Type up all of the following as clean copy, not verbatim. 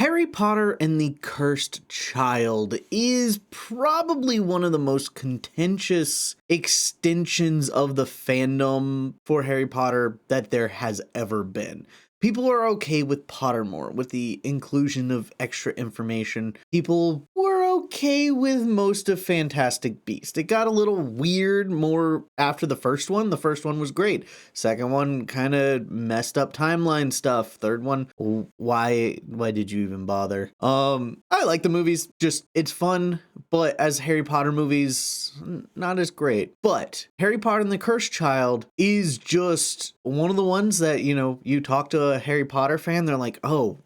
Harry Potter and the Cursed Child is probably one of the most contentious extensions of the fandom for Harry Potter that there has ever been. People are okay with Pottermore, with the inclusion of extra information. People were okay with most of Fantastic Beasts. It got a little weird more after the first one. The first one was great. Second one kind of messed up timeline stuff. Third one, why did you even bother? I like the movies. Just, it's fun, but as Harry Potter movies, not as great. But Harry Potter and the Cursed Child is just one of the ones that, you talk to a Harry Potter fan, they're like, oh,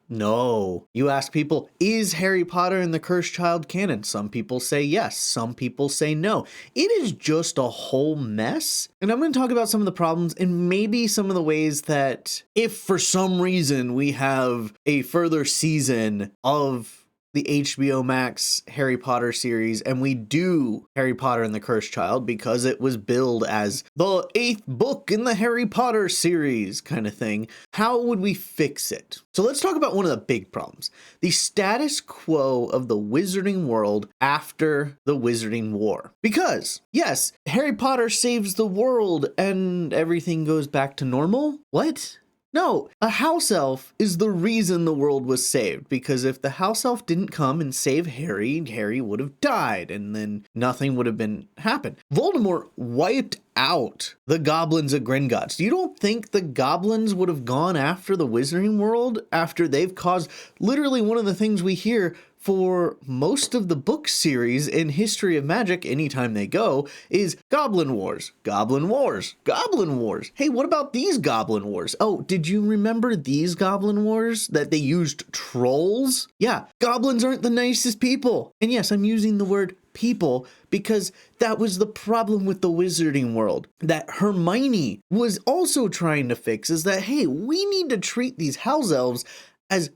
no. You ask people, is Harry Potter and the Cursed Child canon? Some people say yes. Some people say no. It is just a whole mess. And I'm going to talk about some of the problems and maybe some of the ways that if for some reason we have a further season of the HBO Max Harry Potter series and we do Harry Potter and the Cursed Child because it was billed as the 8th book in the Harry Potter series kind of thing, how would we fix it? So let's talk about one of the big problems, the status quo of the wizarding world after the Wizarding War. Because yes, Harry Potter saves the world and everything goes back to normal. What? No, a house elf is the reason the world was saved, because if the house elf didn't come and save Harry, Harry would have died, and then nothing would have happened. Voldemort wiped out the goblins of Gringotts. You don't think the goblins would have gone after the Wizarding World after they've caused literally one of the things we hear for most of the book series in History of Magic anytime they go is Goblin Wars, Goblin Wars, Goblin Wars. Hey, what about these Goblin Wars? Oh, did you remember these Goblin Wars that they used trolls? Yeah, goblins aren't the nicest people. And yes, I'm using the word people because that was the problem with the Wizarding World that Hermione was also trying to fix, is that, hey, we need to treat these house elves as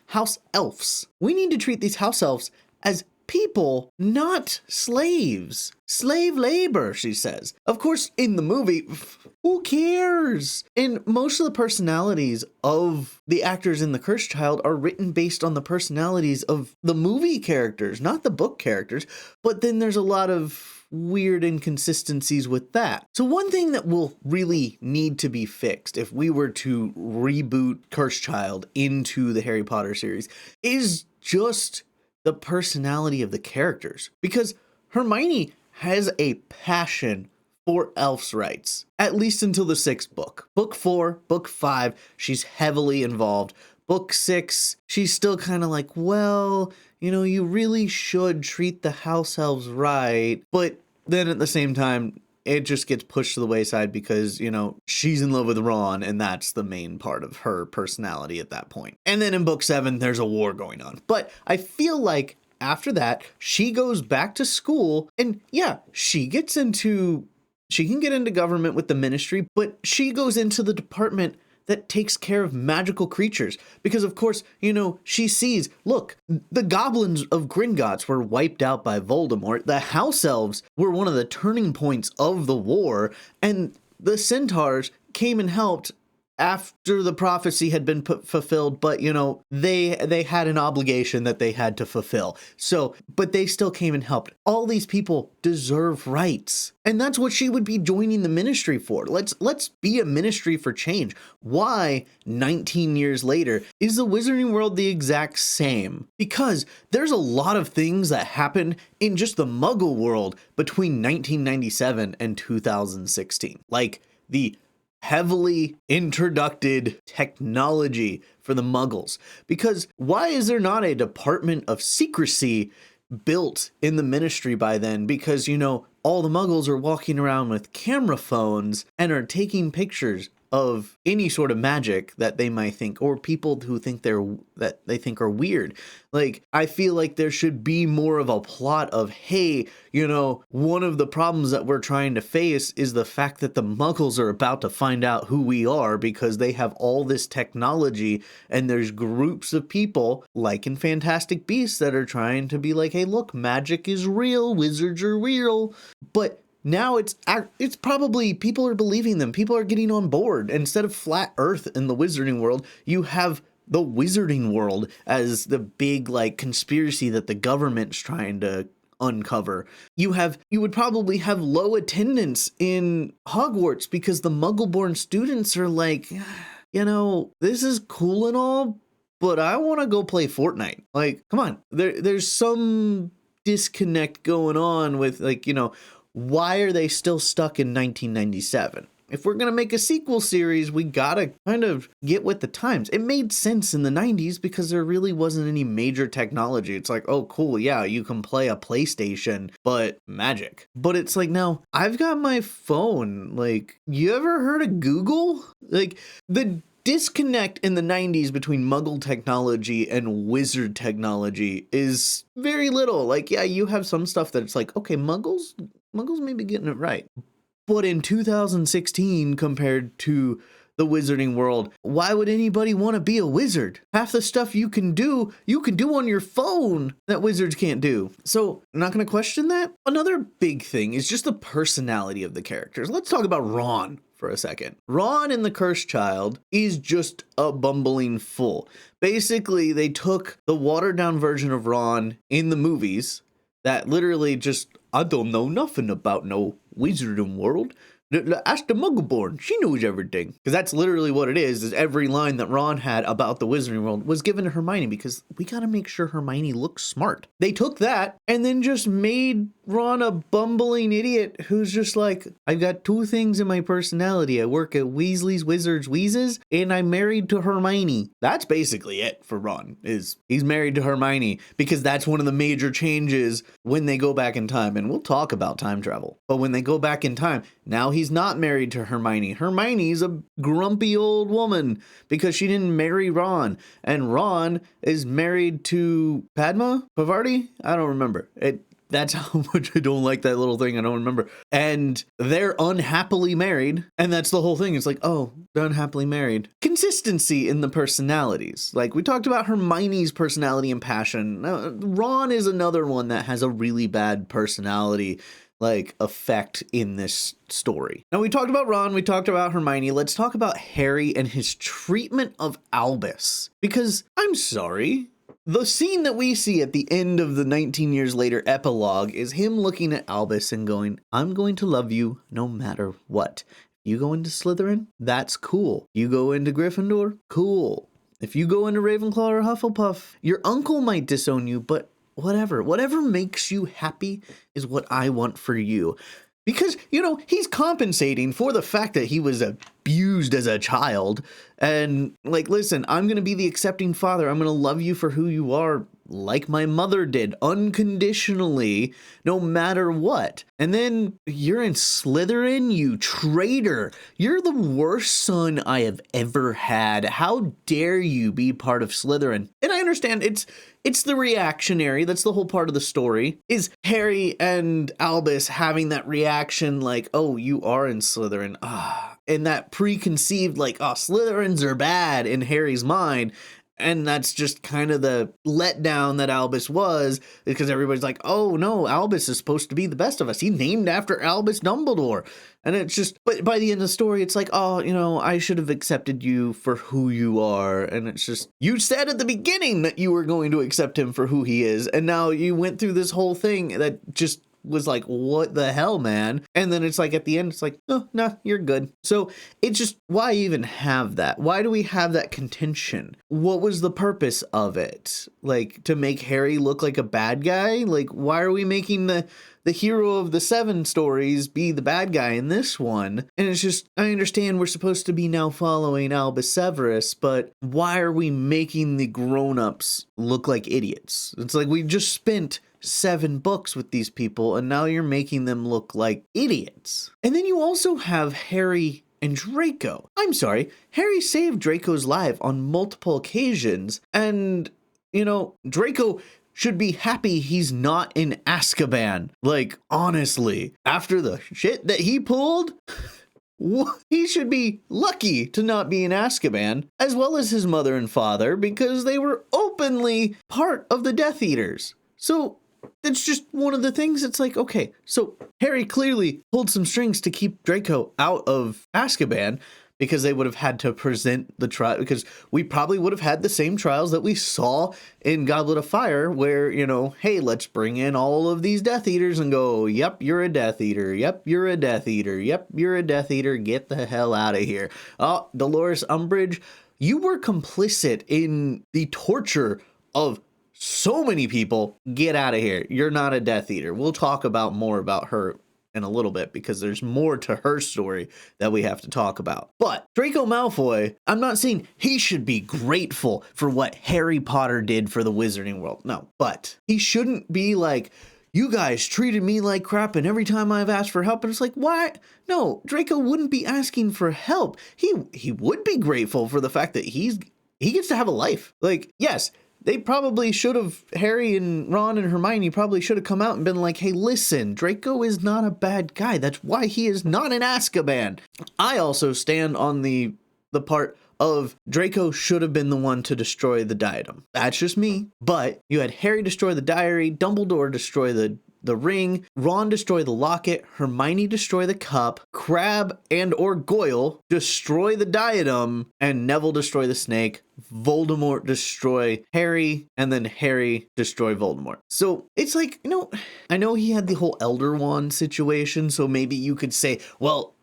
house elves. We need to treat these house elves as people, not slaves. Slave labor, she says. Of course, in the movie, who cares? And most of the personalities of the actors in The Cursed Child are written based on the personalities of the movie characters, not the book characters. But then there's a lot of weird inconsistencies with that. So one thing that will really need to be fixed if we were to reboot Cursed Child into the Harry Potter series is just the personality of the characters. Because Hermione has a passion for elf's rights, at least until the 6th book. Book 4, book 5, she's heavily involved. Book 6, she's still kind of like, well, you really should treat the house elves right. But then at the same time, it just gets pushed to the wayside because, she's in love with Ron, and that's the main part of her personality at that point. And then in book 7, there's a war going on. But I feel like after that, she goes back to school, and yeah, she can get into government with the ministry, but she goes into the department that takes care of magical creatures. Because of course, she sees, look, the goblins of Gringotts were wiped out by Voldemort. The house elves were one of the turning points of the war. And the centaurs came and helped after the prophecy had been fulfilled, but they had an obligation that they had to fulfill. So, but they still came and helped. All these people deserve rights. And that's what she would be joining the ministry for. Let's be a ministry for change. Why 19 years later is the Wizarding World the exact same? Because there's a lot of things that happened in just the Muggle world between 1997 and 2016. Like the heavily introduced technology for the Muggles. Because why is there not a department of secrecy built in the ministry by then? Because, all the Muggles are walking around with camera phones and are taking pictures of any sort of magic that they might think, or people who think that they think are weird. Like, I feel like there should be more of a plot of, hey, one of the problems that we're trying to face is the fact that the Muggles are about to find out who we are because they have all this technology, and there's groups of people, like in Fantastic Beasts, that are trying to be like, hey, look, magic is real, wizards are real. But now it's probably people are believing them. People are getting on board. Instead of flat earth in the Wizarding World, you have the wizarding world as the big like conspiracy that the government's trying to uncover. You would probably have low attendance in Hogwarts because the Muggle-born students are like, this is cool and all, but I want to go play Fortnite. Like, come on. There's some disconnect going on with like, why are they still stuck in 1997? If we're going to make a sequel series, we got to kind of get with the times. It made sense in the 90s because there really wasn't any major technology. It's like, oh, cool. Yeah, you can play a PlayStation, but magic. But it's like, now I've got my phone. Like, you ever heard of Google? Like, the disconnect in the 90s between Muggle technology and wizard technology is very little. Like, yeah, you have some stuff that it's like, okay, Muggles may be getting it right. But in 2016, compared to the wizarding world, why would anybody want to be a wizard? Half the stuff you can do on your phone that wizards can't do. So I'm not going to question that. Another big thing is just the personality of the characters. Let's talk about Ron for a second. Ron in The Cursed Child is just a bumbling fool. Basically, they took the watered down version of Ron in the movies that literally just, I don't know nothing about no wizarding world. Ask the Muggleborn. She knows everything. Because that's literally what it is every line that Ron had about the wizarding world was given to Hermione because we got to make sure Hermione looks smart. They took that and then just made Ron a bumbling idiot who's just like, I've got two things in my personality. I work at Weasley's Wizards Wheezes and I'm married to Hermione. That's basically it for Ron, is he's married to Hermione because that's one of the major changes when they go back in time. And we'll talk about time travel. But when they go back in time, now he's not married to Hermione. Hermione's a grumpy old woman because she didn't marry Ron. And Ron is married to Padma Pavarti? I don't remember. That's how much I don't like that little thing. I don't remember. And they're unhappily married. And that's the whole thing. It's like, oh, they're unhappily married. Consistency in the personalities. Like we talked about Hermione's personality and passion. Ron is another one that has a really bad personality like effect in this story. Now we talked about Ron, we talked about Hermione. Let's talk about Harry and his treatment of Albus. Because I'm sorry, the scene that we see at the end of the 19 years later epilogue is him looking at Albus and going, I'm going to love you no matter what. You go into Slytherin, that's cool. You go into Gryffindor, cool. If you go into Ravenclaw or Hufflepuff, your uncle might disown you, but whatever makes you happy is what I want for you. Because, he's compensating for the fact that he was abused as a child. And like, listen, I'm going to be the accepting father. I'm going to love you for who you are, like my mother did, unconditionally, no matter what. And then you're in Slytherin, you traitor. You're the worst son I have ever had. How dare you be part of Slytherin? And I understand it's the reactionary. That's the whole part of the story, is Harry and Albus having that reaction like, oh, you are in Slytherin. And that preconceived like, oh, Slytherins are bad in Harry's mind. And that's just kind of the letdown that Albus was, because everybody's like, oh no, Albus is supposed to be the best of us. He named after Albus Dumbledore. And it's just, but by the end of the story, it's like, oh, I should have accepted you for who you are. And it's just, you said at the beginning that you were going to accept him for who he is. And now you went through this whole thing that just was like, what the hell, man? And then it's like at the end, it's like, oh, no, you're good. So it's just, why even have that? Why do we have that contention? What was the purpose of it? Like, to make Harry look like a bad guy? Like, why are we making the hero of the 7 stories be the bad guy in this one? And it's just, I understand we're supposed to be now following Albus Severus, but why are we making the grown-ups look like idiots? It's like we just spent 7 books with these people and now you're making them look like idiots. And then you also have Harry and Draco. I'm sorry, Harry saved Draco's life on multiple occasions, and Draco should be happy he's not in Azkaban. Like, honestly, after the shit that he pulled, he should be lucky to not be in Azkaban, as well as his mother and father, because they were openly part of the Death Eaters. So it's just one of the things. It's like, okay, so Harry clearly pulled some strings to keep Draco out of Azkaban, because they would have had to present the trial, because we probably would have had the same trials that we saw in Goblet of Fire, where, you know, hey, let's bring in all of these Death Eaters and go, yep, you're a Death Eater. Yep, you're a Death Eater. Yep, you're a Death Eater. Get the hell out of here. Oh, Dolores Umbridge, you were complicit in the torture of so many people. Get out of here. You're not a Death Eater. We'll talk about more about her in a little bit, because there's more to her story that we have to talk about. But Draco Malfoy, I'm not saying he should be grateful for what Harry Potter did for the Wizarding World. No, but he shouldn't be like, you guys treated me like crap, and every time I've asked for help, and it's like, why? No, Draco wouldn't be asking for help. He would be grateful for the fact that he gets to have a life. Like, yes, they probably should have, Harry and Ron and Hermione probably should have come out and been like, hey, listen, Draco is not a bad guy. That's why he is not in Azkaban. I also stand on the part of Draco should have been the one to destroy the diadem. That's just me. But you had Harry destroy the diary, Dumbledore destroy the ring, Ron destroy the locket, Hermione destroy the cup, Crabbe and or Goyle destroy the diadem, and Neville destroy the snake, Voldemort destroy Harry, and then Harry destroy Voldemort. So it's like, you know, I know he had the whole Elder Wand situation, so maybe you could say, well,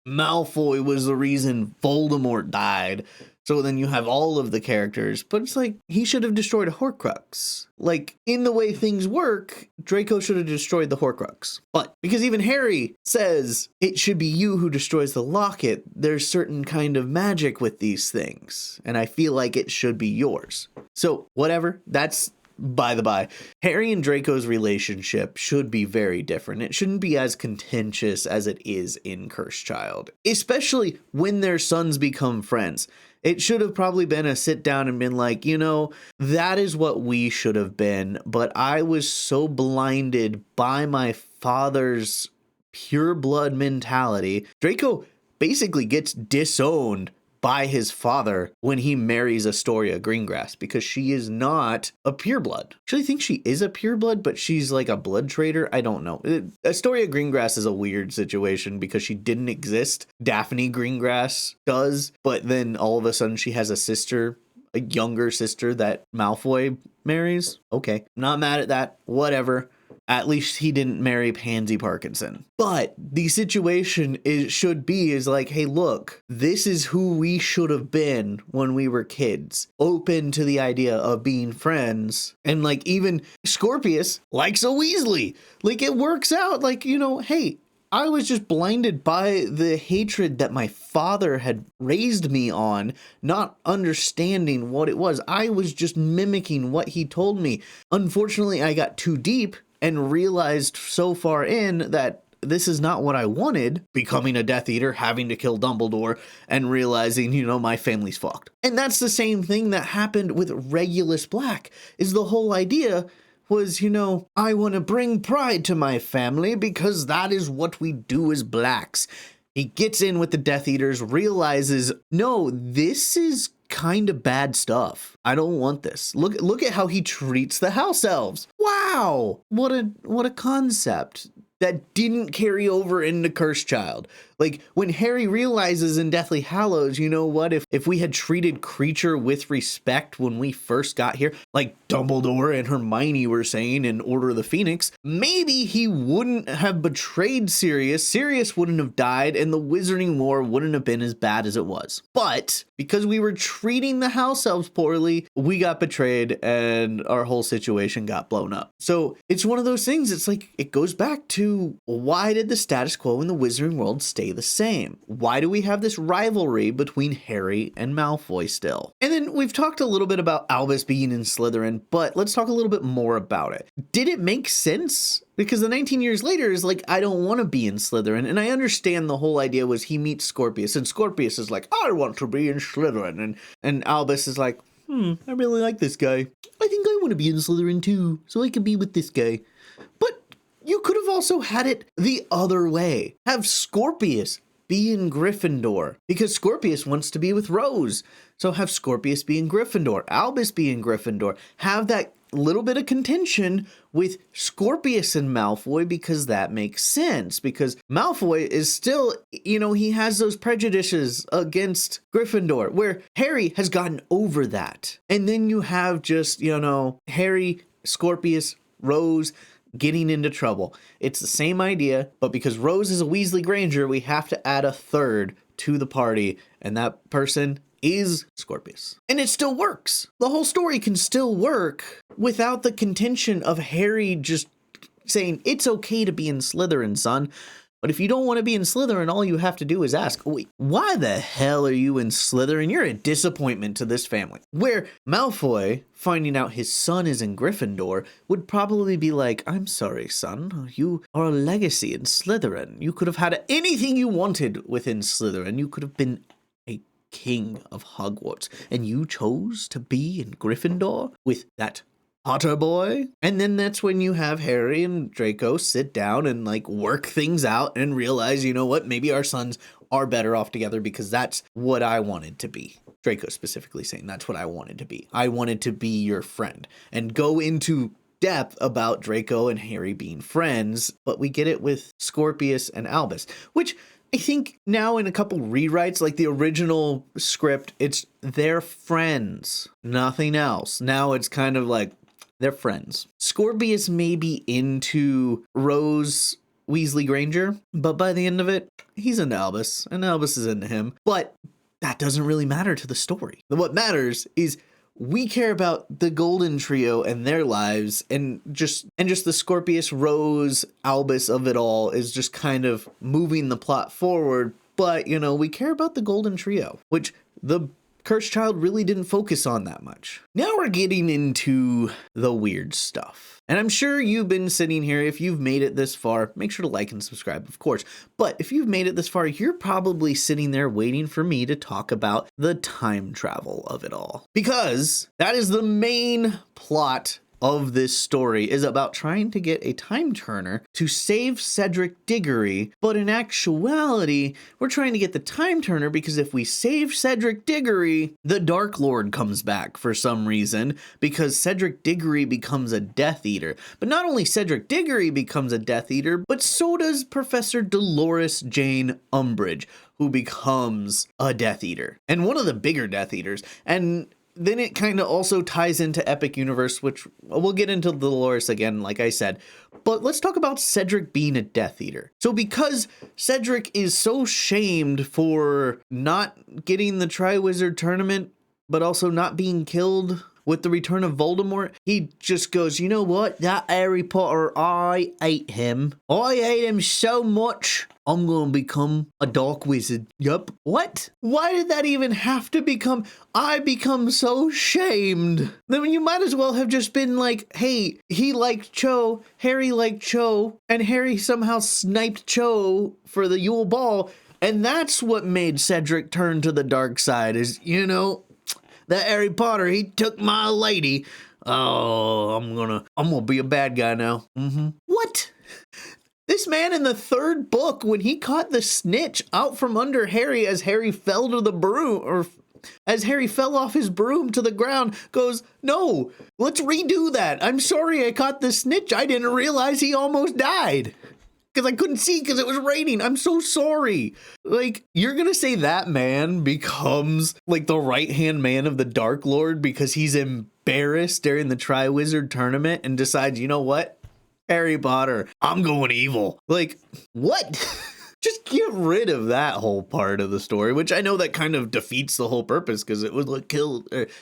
Malfoy was the reason Voldemort died. So then you have all of the characters, but it's like, he should have destroyed a Horcrux. Like, in the way things work, Draco should have destroyed the Horcrux. But because even Harry says it should be you who destroys the locket, there's certain kind of magic with these things, and I feel like it should be yours. So whatever, that's by the by. Harry and Draco's relationship should be very different. It shouldn't be as contentious as it is in Cursed Child, especially when their sons become friends. It should have probably been a sit down and been like, you know, that is what we should have been, but I was so blinded by my father's pure blood mentality. Draco basically gets disowned by his father when he marries Astoria Greengrass, because she is not a pureblood. I actually think she is a pureblood, but she's like a blood traitor. I don't know. Astoria Greengrass is a weird situation because she didn't exist. Daphne Greengrass does, but then all of a sudden she has a sister, a younger sister that Malfoy marries. Okay, not mad at that. Whatever. At least he didn't marry Pansy Parkinson. But the situation should be like, hey, look, this is who we should have been when we were kids. Open to the idea of being friends. And like, even Scorpius likes a Weasley. Like, it works out. Like, you know, hey, I was just blinded by the hatred that my father had raised me on, not understanding what it was. I was just mimicking what he told me. Unfortunately, I got too deep and realized so far in that this is not what I wanted, becoming a Death Eater, having to kill Dumbledore, and realizing, you know, my family's fucked. And that's the same thing that happened with Regulus Black, is the whole idea was, you know, I want to bring pride to my family because that is what we do as Blacks. He gets in with the Death Eaters, realizes, no, this is kind of bad stuff. I don't want this. Look at how he treats the house elves. Wow, what a concept that didn't carry over into Cursed Child. Like, when Harry realizes in Deathly Hallows, you know what, if we had treated Creature with respect when we first got here, like Dumbledore and Hermione were saying in Order of the Phoenix, maybe he wouldn't have betrayed Sirius, Sirius wouldn't have died, and the Wizarding War wouldn't have been as bad as it was. But because we were treating the house elves poorly, we got betrayed and our whole situation got blown up. So it's one of those things, it's like, it goes back to, why did the status quo in the Wizarding world stay the same? Why do we have this rivalry between Harry and Malfoy still? And then we've talked a little bit about Albus being in Slytherin, but let's talk a little bit more about it. Did it make sense? Because the 19 years later is like, I don't want to be in Slytherin. And I understand the whole idea was he meets Scorpius, and Scorpius is like, I want to be in Slytherin. And Albus is like, I really like this guy. I think I want to be in Slytherin too, so I can be with this guy. But you could have also had it the other way. Have Scorpius be in Gryffindor, because Scorpius wants to be with Rose. So have Scorpius be in Gryffindor, Albus be in Gryffindor. Have that little bit of contention with Scorpius and Malfoy, because that makes sense, because Malfoy is still, he has those prejudices against Gryffindor, where Harry has gotten over that. And then you have just, Harry, Scorpius, Rose getting into trouble. It's the same idea, but because Rose is a Weasley Granger, we have to add a third to the party, and that person is Scorpius. And it still works. The whole story can still work without the contention of Harry just saying, it's okay to be in Slytherin, son. But if you don't want to be in Slytherin, all you have to do is ask, wait, why the hell are you in Slytherin? You're a disappointment to this family. Where Malfoy, finding out his son is in Gryffindor, would probably be like, I'm sorry, son, you are a legacy in Slytherin. You could have had anything you wanted within Slytherin. You could have been a king of Hogwarts, and you chose to be in Gryffindor with that Potter boy. And then that's when you have Harry and Draco sit down and work things out and realize, you know what, maybe our sons are better off together, because that's what I wanted to be. Draco specifically saying that's what I wanted to be. I wanted to be your friend, and go into depth about Draco and Harry being friends. But we get it with Scorpius and Albus, which I think now in a couple rewrites, like the original script, it's they're friends, nothing else. Now it's kind of like they're friends. Scorpius may be into Rose Weasley Granger, but by the end of it, he's into Albus, and Albus is into him. But that doesn't really matter to the story. What matters is we care about the Golden Trio and their lives, and just the Scorpius, Rose, Albus of it all is just kind of moving the plot forward. But, we care about the Golden Trio, which the Cursed Child really didn't focus on that much. Now we're getting into the weird stuff. And I'm sure you've been sitting here, if you've made it this far, make sure to like and subscribe, of course. But if you've made it this far, you're probably sitting there waiting for me to talk about the time travel of it all. Because that is the main plot of this story, is about trying to get a time turner to save Cedric Diggory. But in actuality, we're trying to get the time turner because if we save Cedric Diggory, the Dark Lord comes back for some reason, because Cedric Diggory becomes a Death Eater. But not only Cedric Diggory becomes a Death Eater, but so does Professor Dolores Jane Umbridge, who becomes a Death Eater, and one of the bigger Death Eaters. And then it kind of also ties into Epic Universe, which we'll get into Dolores again, like I said. But let's talk about Cedric being a Death Eater. So because Cedric is so shamed for not getting the Triwizard Tournament, but also not being killed with the return of Voldemort, he just goes, you know what? That Harry Potter, I hate him. I hate him so much, I'm gonna become a dark wizard. Yup. What? Why did that even have to become? I become so shamed. Then you might as well have just been like, hey, he liked Cho, Harry liked Cho, and Harry somehow sniped Cho for the Yule Ball. And that's what made Cedric turn to the dark side, is, that Harry Potter, he took my lady. Oh, I'm gonna be a bad guy now. What? This man in the third book, when he caught the snitch out from under Harry as Harry fell to the broom, or as Harry fell off his broom to the ground, goes, no, let's redo that. I'm sorry I caught the snitch. I didn't realize he almost died, because I couldn't see because it was raining. I'm so sorry. You're going to say that man becomes the right-hand man of the Dark Lord because he's embarrassed during the Triwizard Tournament and decides, you know what? Harry Potter, I'm going evil. What? Just get rid of that whole part of the story, which I know that kind of defeats the whole purpose, because it was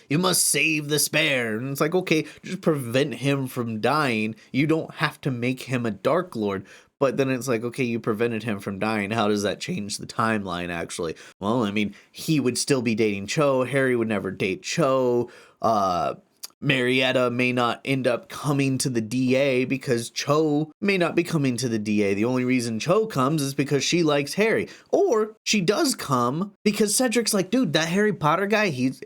you must save the spare. And it's okay, just prevent him from dying. You don't have to make him a Dark Lord. But then it's okay, you prevented him from dying. How does that change the timeline, actually? Well, he would still be dating Cho. Harry would never date Cho. Marietta may not end up coming to the DA because Cho may not be coming to the DA. The only reason Cho comes is because she likes Harry. Or she does come because Cedric's like, dude, that Harry Potter guy, he's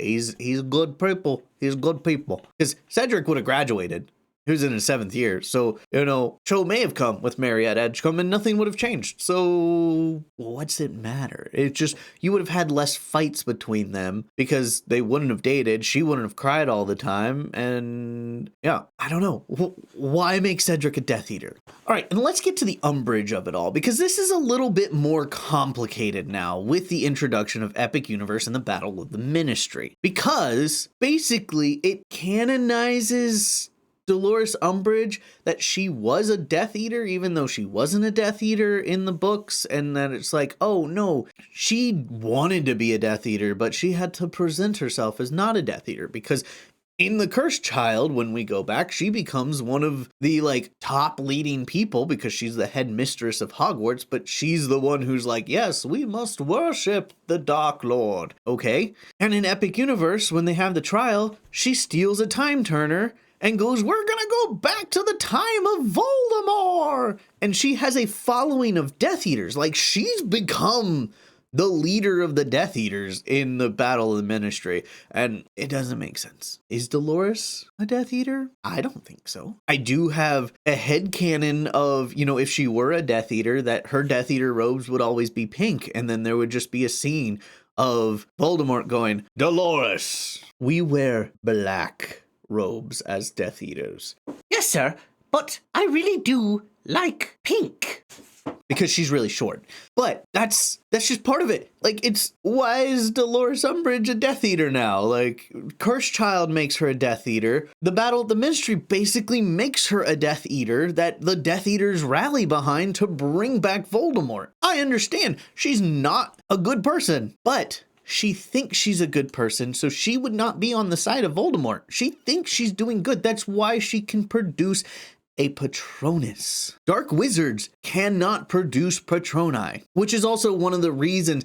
good people. He's good people. Because Cedric would have graduated. He was in his 7th year. So, Cho may have come with Mariette Edgecombe and nothing would have changed. So what's it matter? It's just, you would have had less fights between them because they wouldn't have dated. She wouldn't have cried all the time. And yeah, I don't know. Why make Cedric a Death Eater? All right, and let's get to the umbrage of it all, because this is a little bit more complicated now with the introduction of Epic Universe and the Battle of the Ministry. Because basically it canonizes Dolores Umbridge that she was a Death Eater, even though she wasn't a Death Eater in the books, and that it's like, oh no, she wanted to be a Death Eater, but she had to present herself as not a Death Eater, because in The Cursed Child, when we go back, she becomes one of the top leading people because she's the head mistress of Hogwarts, but she's the one who's like, yes, we must worship the Dark Lord. Okay. And in Epic Universe, when they have the trial, she steals a time turner and goes, we're gonna go back to the time of Voldemort. And she has a following of Death Eaters. Like, she's become the leader of the Death Eaters in the Battle of the Ministry, and it doesn't make sense. Is Dolores a Death Eater? I don't think so. I do have a headcanon of, if she were a Death Eater, that her Death Eater robes would always be pink, and then there would just be a scene of Voldemort going, Dolores, we wear black robes as Death Eaters. Yes, sir, but I really do like pink. Because she's really short. But that's just part of it. Why is Dolores Umbridge a Death Eater now? Cursed Child makes her a Death Eater. The Battle of the Ministry basically makes her a Death Eater that the Death Eaters rally behind to bring back Voldemort. I understand she's not a good person, but she thinks she's a good person, so she would not be on the side of Voldemort. She thinks she's doing good. That's why she can produce a Patronus. Dark wizards cannot produce Patroni, which is also one of the reasons,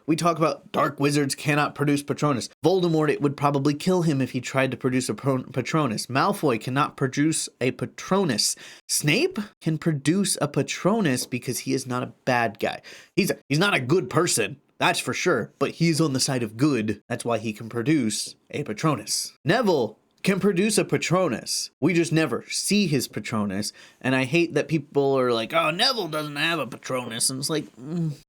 we talk about dark wizards cannot produce Patronus. Voldemort, it would probably kill him if he tried to produce a Patronus. Malfoy cannot produce a Patronus. Snape can produce a Patronus because he is not a bad guy. He's not a good person. That's for sure, but he's on the side of good. That's why he can produce a Patronus. Neville can produce a Patronus. We just never see his Patronus. And I hate that people are like, oh, Neville doesn't have a Patronus. And it's like,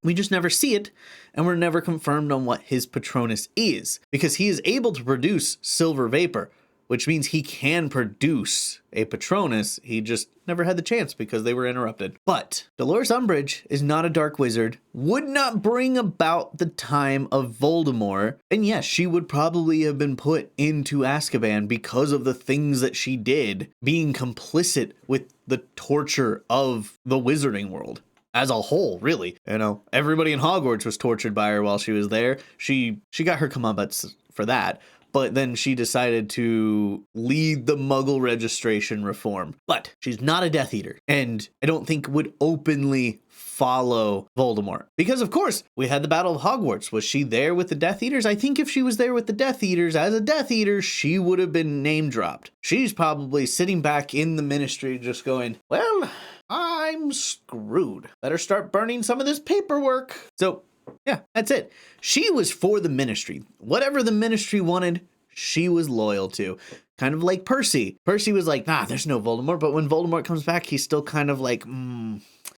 we just never see it. And we're never confirmed on what his Patronus is. Because he is able to produce silver vapor, which means he can produce a Patronus. He just never had the chance because they were interrupted. But Dolores Umbridge is not a dark wizard, would not bring about the time of Voldemort. And yes, she would probably have been put into Azkaban because of the things that she did, being complicit with the torture of the wizarding world as a whole, really. Everybody in Hogwarts was tortured by her while she was there. She got her comeuppance for that. But then she decided to lead the Muggle registration reform. But she's not a Death Eater, and I don't think would openly follow Voldemort. Because, of course, we had the Battle of Hogwarts. Was she there with the Death Eaters? I think if she was there with the Death Eaters as a Death Eater, she would have been name dropped. She's probably sitting back in the Ministry just going, well, I'm screwed. Better start burning some of this paperwork. So yeah, that's it. She was for the Ministry. Whatever the Ministry wanted, she was loyal to. Kind of like Percy. Percy was like, nah, there's no Voldemort. But when Voldemort comes back, he's still kind of like,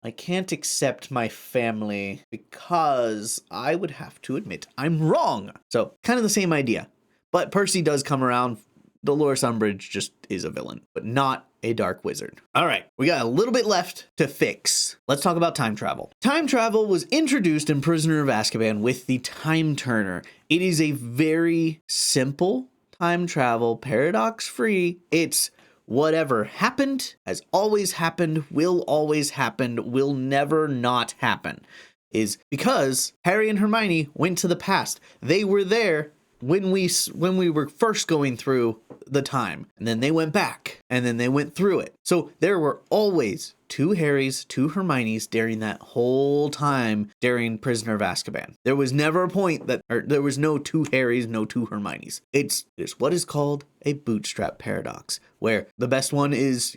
I can't accept my family because I would have to admit I'm wrong. So kind of the same idea. But Percy does come around. Dolores Umbridge just is a villain, but not a dark wizard. All right, we got a little bit left to fix. Let's talk about time travel. Time travel was introduced in Prisoner of Azkaban with the Time Turner. It is a very simple time travel, paradox-free. It's whatever happened, has always happened, will always happen, will never not happen. Is because Harry and Hermione went to the past. They were there when we were first going through the time, and then they went back, and then they went through it. So there were always 2 Harrys, 2 Hermiones during that whole time during Prisoner of Azkaban. There was never a point there was no 2 Harrys, no 2 Hermiones. It's what is called a bootstrap paradox, where the best one is,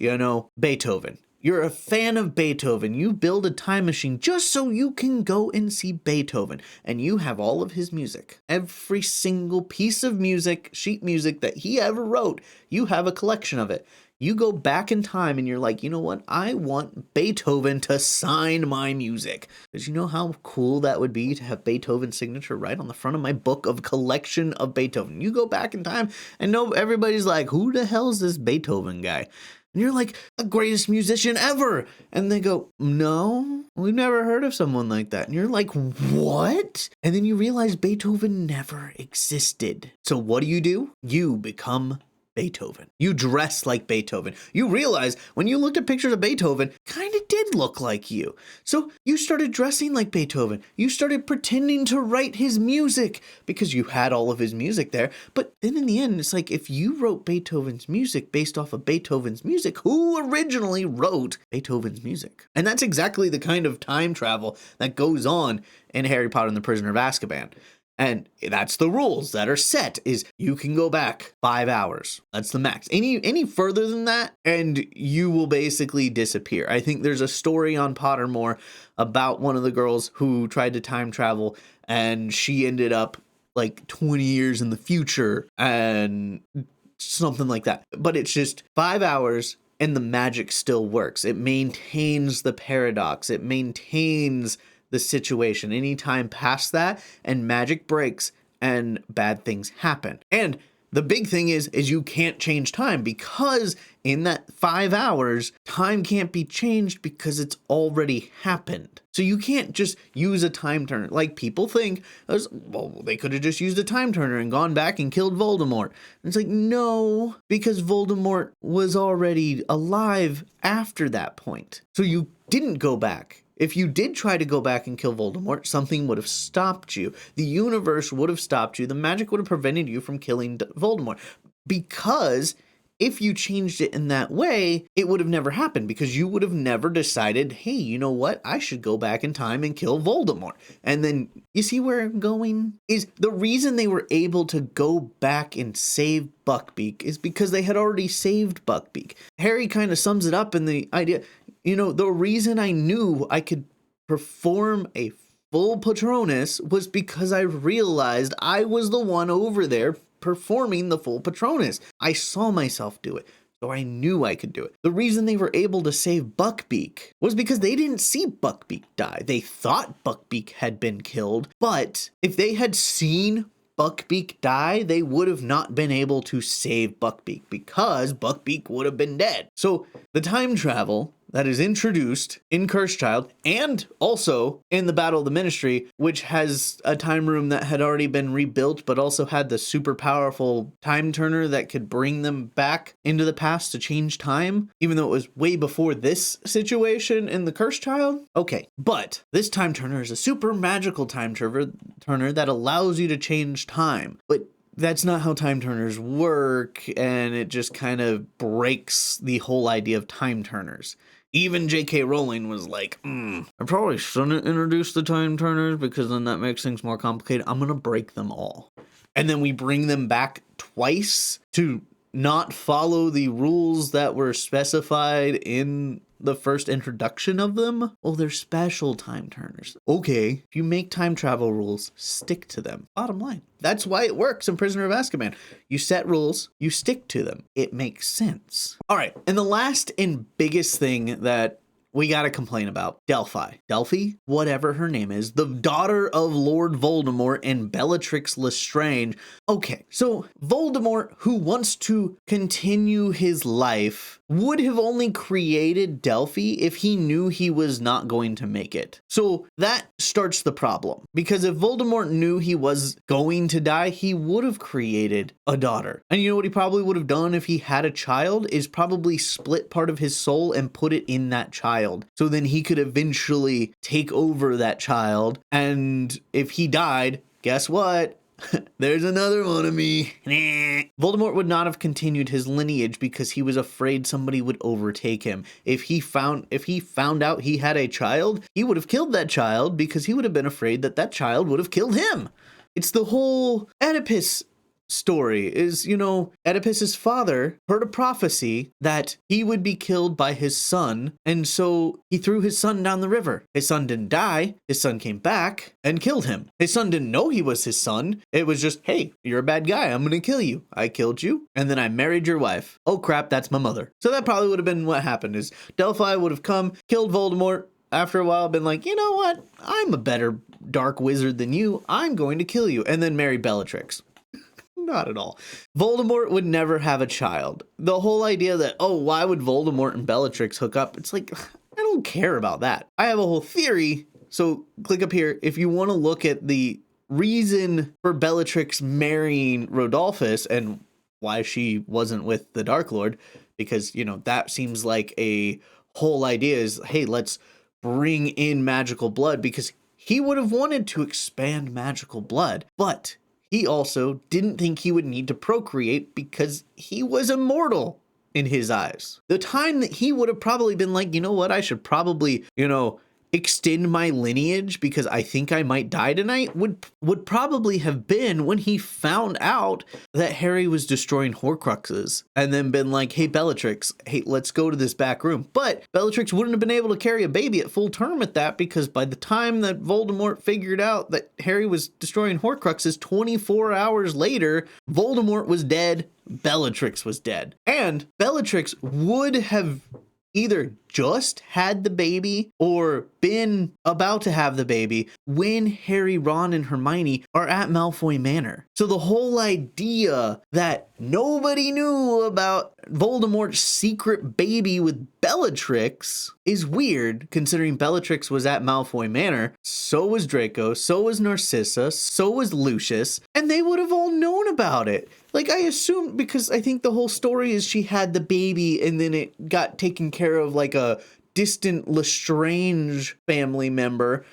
Beethoven. You're a fan of Beethoven. You build a time machine just so you can go and see Beethoven. And you have all of his music. Every single piece of music, sheet music that he ever wrote, you have a collection of it. You go back in time and you're like, you know what? I want Beethoven to sign my music. Because you know how cool that would be to have Beethoven's signature right on the front of my book of collection of Beethoven. You go back in time and no, everybody's like, who the hell is this Beethoven guy? And you're like, the greatest musician ever. And they go, no, we've never heard of someone like that. And you're like, what? And then you realize Beethoven never existed. So what do? You become Beethoven. You dress like Beethoven. You realize when you looked at pictures of Beethoven, kind of did look like you. So you started dressing like Beethoven. You started pretending to write his music because you had all of his music there. But then in the end, it's like if you wrote Beethoven's music based off of Beethoven's music, who originally wrote Beethoven's music? And that's exactly the kind of time travel that goes on in Harry Potter and the Prisoner of Azkaban. And that's the rules that are set, is you can go back 5 hours. That's the max. Any further than that, and you will basically disappear. I think there's a story on Pottermore about one of the girls who tried to time travel, and she ended up like 20 years in the future and something like that. But it's just 5 hours, and the magic still works. It maintains the paradox. It maintains the situation. Any time past that and magic breaks and bad things happen. And the big thing is you can't change time, because in that 5 hours, time can't be changed because it's already happened. So you can't just use a time turner. Like people think, well, they could have just used a time turner and gone back and killed Voldemort. And it's like, no, because Voldemort was already alive after that point. So you didn't go back. If you did try to go back and kill Voldemort, something would have stopped you. The universe would have stopped you. The magic would have prevented you from killing Voldemort. Because if you changed it in that way, it would have never happened, because you would have never decided, hey, you know what? I should go back in time and kill Voldemort. And then you see where I'm going? Is the reason they were able to go back and save Buckbeak is because they had already saved Buckbeak. Harry kind of sums it up in the idea, you know, the reason I knew I could perform a full Patronus was because I realized I was the one over there performing the full Patronus. I saw myself do it, so I knew I could do it. The reason they were able to save Buckbeak was because they didn't see Buckbeak die. They thought Buckbeak had been killed, but if they had seen Buckbeak die, they would have not been able to save Buckbeak, because Buckbeak would have been dead. So the time travel that is introduced in Cursed Child, and also in the Battle of the Ministry, which has a time room that had already been rebuilt, but also had the super powerful time turner that could bring them back into the past to change time, even though it was way before this situation in the Cursed Child. Okay, but this time turner is a super magical time turner that allows you to change time. But that's not how time turners work, and it just kind of breaks the whole idea of time turners. Even J.K. Rowling was like, I probably shouldn't introduce the time turners because then that makes things more complicated. I'm going to break them all. And then we bring them back twice to not follow the rules that were specified in the first introduction of them. Oh, they're special time turners. Okay, if you make time travel rules, stick to them. Bottom line. That's why it works in Prisoner of Azkaban. You set rules, you stick to them. It makes sense. All right, and the last and biggest thing that we gotta complain about, Delphi, whatever her name is, the daughter of Lord Voldemort and Bellatrix Lestrange. Okay, so Voldemort, who wants to continue his life, would have only created Delphi if he knew he was not going to make it. So that starts the problem, because if Voldemort knew he was going to die, he would have created a daughter. And you know what he probably would have done if he had a child, is probably split part of his soul and put it in that child. So then he could eventually take over that child. And if he died, guess what? There's another one of me. Voldemort would not have continued his lineage because he was afraid somebody would overtake him. If he found out he had a child, he would have killed that child because he would have been afraid that that child would have killed him. It's the whole Oedipus story is, Oedipus's father heard a prophecy that he would be killed by his son, and so he threw his son down the river. His son didn't die. His son came back and killed him. His son didn't know he was his son. It was just, hey, you're a bad guy. I'm going to kill you. I killed you, and then I married your wife. Oh crap, that's my mother. So that probably would have been what happened, is Delphi would have come, killed Voldemort, after a while been like, you know what? I'm a better dark wizard than you. I'm going to kill you. And then marry Bellatrix. Not at all. Voldemort would never have a child. The whole idea that, oh, why would Voldemort and Bellatrix hook up? It's like, I don't care about that. I have a whole theory. So click up here if you want to look at the reason for Bellatrix marrying Rodolphus and why she wasn't with the Dark Lord. Because, that seems like a whole idea is, hey, let's bring in magical blood, because he would have wanted to expand magical blood, but he also didn't think he would need to procreate because he was immortal in his eyes. The time that he would have probably been like, you know what, I should probably, extend my lineage because I think I might die tonight would probably have been when he found out that Harry was destroying Horcruxes, and then been like, hey, Bellatrix, hey, let's go to this back room. But Bellatrix wouldn't have been able to carry a baby at full term at that, because by the time that Voldemort figured out that Harry was destroying Horcruxes, 24 hours later, Voldemort was dead, Bellatrix was dead. And Bellatrix would have either just had the baby or been about to have the baby when Harry, Ron, and Hermione are at Malfoy Manor. So the whole idea that nobody knew about Voldemort's secret baby with Bellatrix is weird, considering Bellatrix was at Malfoy Manor. So was Draco, so was Narcissa, so was Lucius, and they would have all known about it. Like, I assume, because I think the whole story is she had the baby and then it got taken care of like a distant Lestrange family member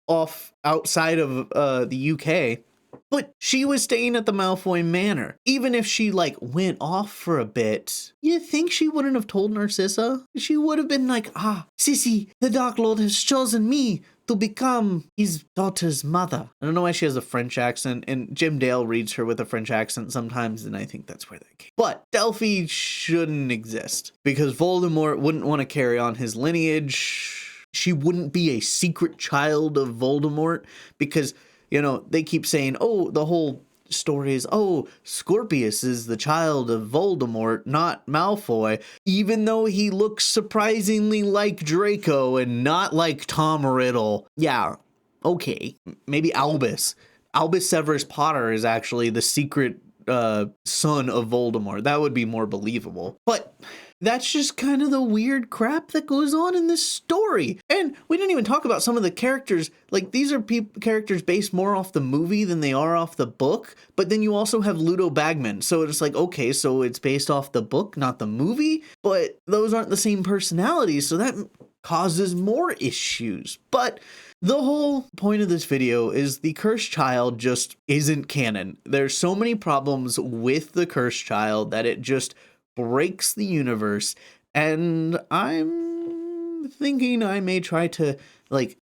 off outside of the UK. But she was staying at the Malfoy Manor. Even if she went off for a bit, you think she wouldn't have told Narcissa? She would have been like, Sissy, the Dark Lord has chosen me to become his daughter's mother. I don't know why she has a French accent, and Jim Dale reads her with a French accent sometimes, and I think that's where that came. But Delphi shouldn't exist, because Voldemort wouldn't want to carry on his lineage. She wouldn't be a secret child of Voldemort, because they keep saying, oh, the whole story is, oh, Scorpius is the child of Voldemort, not Malfoy, even though he looks surprisingly like Draco and not like Tom Riddle. Yeah, okay, maybe Albus. Albus Severus Potter is actually the secret son of Voldemort. That would be more believable. But that's just kind of the weird crap that goes on in this story. And we didn't even talk about some of the characters. Like, these are characters based more off the movie than they are off the book. But then you also have Ludo Bagman. So it's like, okay, so it's based off the book, not the movie. But those aren't the same personalities. So that causes more issues. But the whole point of this video is the Cursed Child just isn't canon. There's so many problems with the Cursed Child that it just breaks the universe, and I'm thinking I may try to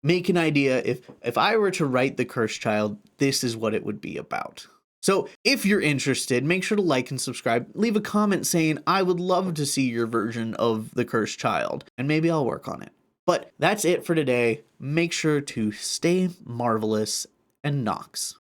make an idea. If I were to write the Cursed Child, this is what it would be about. So if you're interested, make sure to like and subscribe. Leave a comment saying, I would love to see your version of the Cursed Child, and maybe I'll work on it. But that's it for today. Make sure to stay marvelous, and Nox.